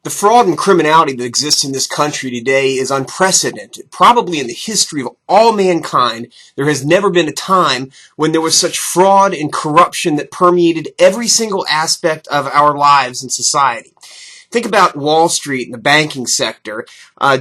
The fraud and criminality that exists in this country today is unprecedented. Probably in the history of all mankind, there has never been a time when there was such fraud and corruption that permeated every single aspect of our lives and society. Think about Wall Street and the banking sector.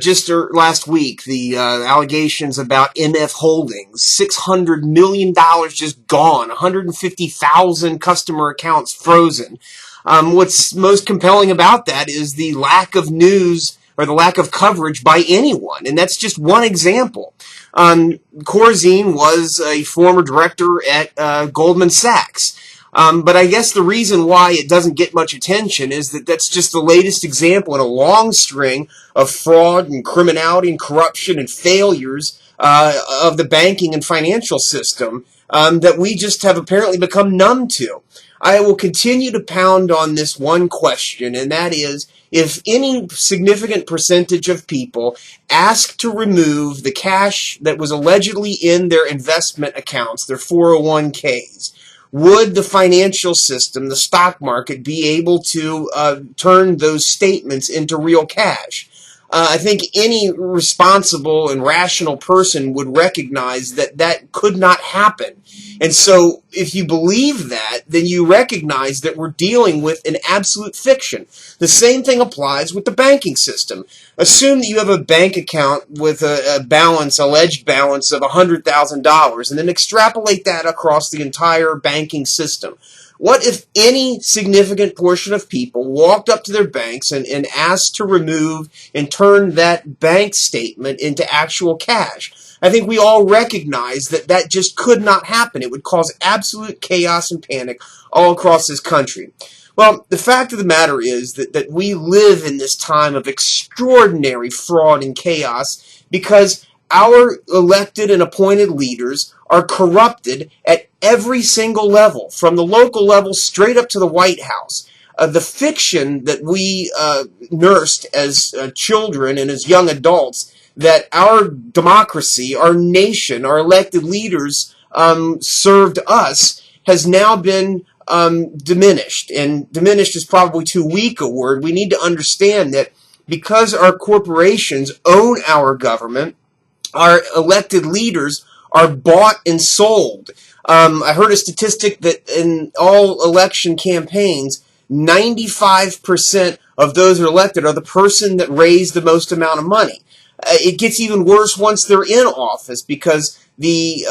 Just last week, the allegations about MF Holdings, $600 million just gone, 150,000 customer accounts frozen. What's most compelling about that is the lack of news or the lack of coverage by anyone, and that's just one example. Corzine was a former director at Goldman Sachs. But I guess the reason why it doesn't get much attention is that that's just the latest example in a long string of fraud and criminality and corruption and failures of the banking and financial system that we just have apparently become numb to. I will continue to pound on this one question, and that is, if any significant percentage of people ask to remove the cash that was allegedly in their investment accounts, their 401ks, would the financial system, the stock market, be able to turn those statements into real cash? I think any responsible and rational person would recognize that that could not happen. And so if you believe that, then you recognize that we're dealing with an absolute fiction. The same thing applies with the banking system. Assume that you have a bank account with a balance, alleged balance of $100,000, and then extrapolate that across the entire banking system. What if any significant portion of people walked up to their banks and asked to remove and turn that bank statement into actual cash? I think we all recognize that that just could not happen. It would cause absolute chaos and panic all across this country. Well, the fact of the matter is that we live in this time of extraordinary fraud and chaos because our elected and appointed leaders are corrupted at every single level, from the local level straight up to the White House. The fiction that we nursed as children and as young adults, that our democracy, our nation, our elected leaders served us, has now been diminished. And diminished is probably too weak a word. We need to understand that because our corporations own our government, our elected leaders are bought and sold. I heard a statistic that in all election campaigns, 95% of those who are elected are the person that raised the most amount of money. It gets even worse once they're in office because the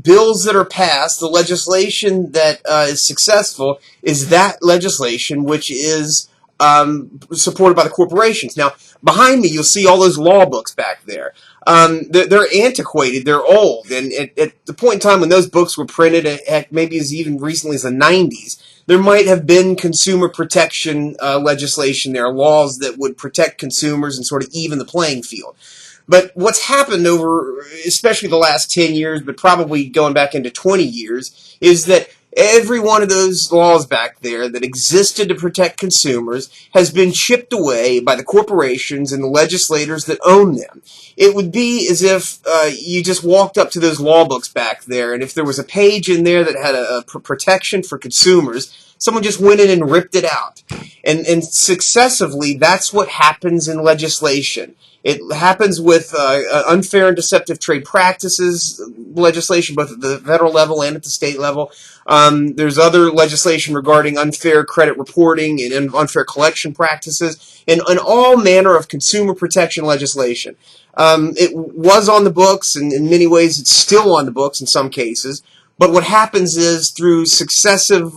bills that are passed, the legislation that is successful, is that legislation which is supported by the corporations. Now, behind me, you'll see all those law books back there. They're antiquated, they're old, and at the point in time when those books were printed, heck, maybe as even recently as the 90s, there might have been consumer protection legislation there, laws that would protect consumers and sort of even the playing field. But what's happened over, especially the last 10 years, but probably going back into 20 years, is that every one of those laws back there that existed to protect consumers has been chipped away by the corporations and the legislators that own them. It would be as if you just walked up to those law books back there, and if there was a page in there that had a protection for consumers, someone just went in and ripped it out. And successively, that's what happens in legislation. It happens with unfair and deceptive trade practices legislation, both at the federal level and at the state level. There's other legislation regarding unfair credit reporting and unfair collection practices, and all manner of consumer protection legislation. It was on the books, and in many ways it's still on the books in some cases. But what happens is, through successive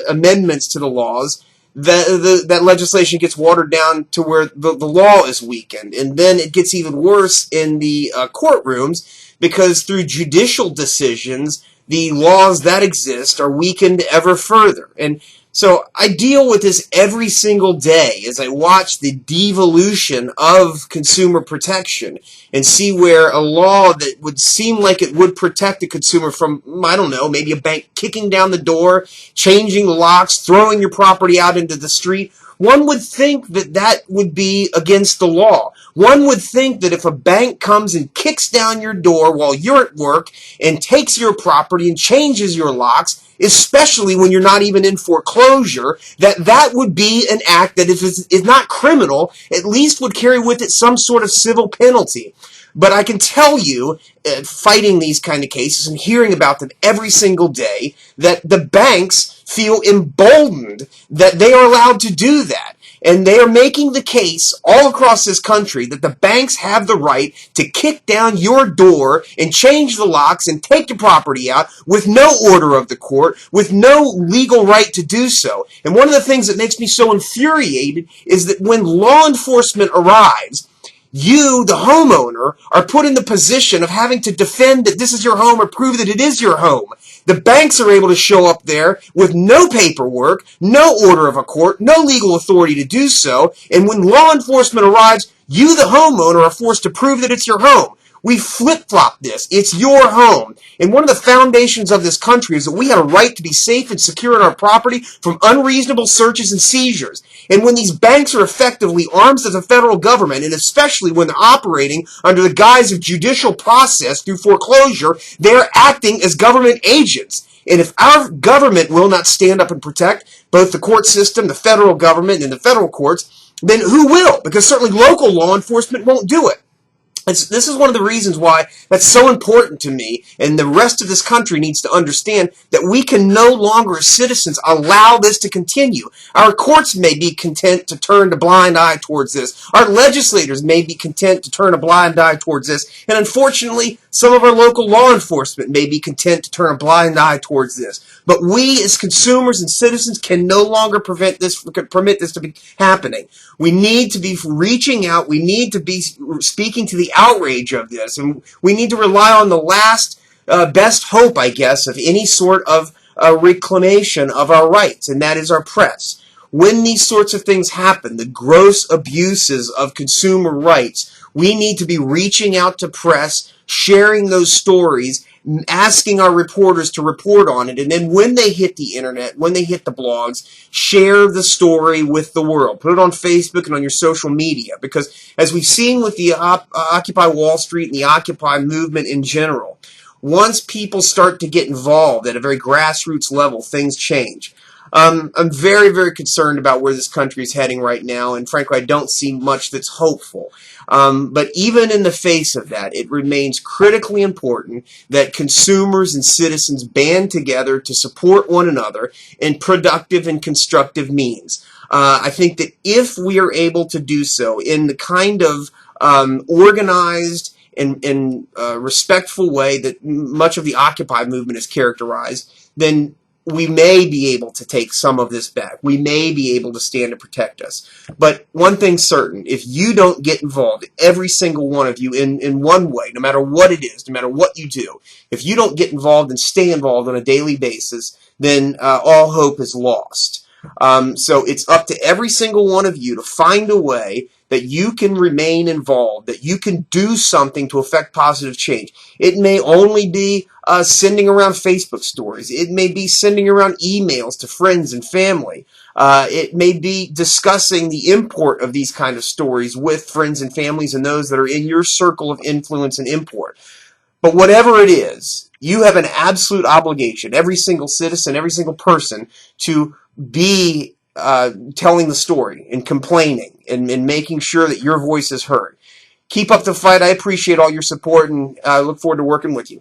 amendments to the laws, that legislation gets watered down to where the law is weakened. And then it gets even worse in the courtrooms, because through judicial decisions, the laws that exist are weakened ever further. And so I deal with this every single day as I watch the devolution of consumer protection and see where a law that would seem like it would protect the consumer from, I don't know, maybe a bank kicking down the door, changing the locks, throwing your property out into the street, One would think that that would be against the law. One would think that if a bank comes and kicks down your door while you're at work and takes your property and changes your locks, especially when you're not even in foreclosure, that would be an act that if it's not criminal, at least would carry with it some sort of civil penalty. But I can tell you, fighting these kind of cases and hearing about them every single day, that the banks feel emboldened that they are allowed to do that. And they are making the case all across this country that the banks have the right to kick down your door and change the locks and take your property out with no order of the court, with no legal right to do so. And one of the things that makes me so infuriated is that when law enforcement arrives, you, the homeowner, are put in the position of having to defend that this is your home or prove that it is your home. The banks are able to show up there with no paperwork, no order of a court, no legal authority to do so, and when law enforcement arrives, you, the homeowner, are forced to prove that it's your home. We flip-flop this. It's your home. And one of the foundations of this country is that we have a right to be safe and secure in our property from unreasonable searches and seizures. And when these banks are effectively arms of the federal government, and especially when they're operating under the guise of judicial process through foreclosure, they're acting as government agents. And if our government will not stand up and protect both the court system, the federal government, and the federal courts, then who will? Because certainly local law enforcement won't do it. This is one of the reasons why that's so important to me, and the rest of this country needs to understand that we can no longer, as citizens, allow this to continue. Our courts may be content to turn a blind eye towards this. Our legislators may be content to turn a blind eye towards this. And unfortunately, some of our local law enforcement may be content to turn a blind eye towards this. But we, as consumers and citizens, can no longer permit this to be happening. We need to be reaching out. We need to be speaking to the outrage of this, and we need to rely on the last best hope, I guess, of any sort of reclamation of our rights, and that is our press. When these sorts of things happen, the gross abuses of consumer rights, we need to be reaching out to press, sharing those stories, asking our reporters to report on it, and then when they hit the internet, when they hit the blogs, share the story with the world. Put it on Facebook and on your social media, because as we've seen with the Occupy Wall Street and the Occupy movement in general, once people start to get involved at a very grassroots level, things change. I'm very, very concerned about where this country is heading right now, and frankly, I don't see much that's hopeful. But even in the face of that, it remains critically important that consumers and citizens band together to support one another in productive and constructive means. I think that if we are able to do so in the kind of organized and respectful way that much of the Occupy movement is characterized, then we may be able to take some of this back. We may be able to stand to protect us. But one thing's certain, if you don't get involved, every single one of you, in one way, no matter what it is, no matter what you do, if you don't get involved and stay involved on a daily basis, then all hope is lost. So it's up to every single one of you to find a way that you can remain involved, that you can do something to affect positive change. It may only be sending around Facebook stories. It may be sending around emails to friends and family. It may be discussing the import of these kind of stories with friends and families and those that are in your circle of influence and import. But whatever it is, you have an absolute obligation, every single citizen, every single person, to be telling the story and complaining and making sure that your voice is heard. Keep up the fight. I appreciate all your support, and I look forward to working with you.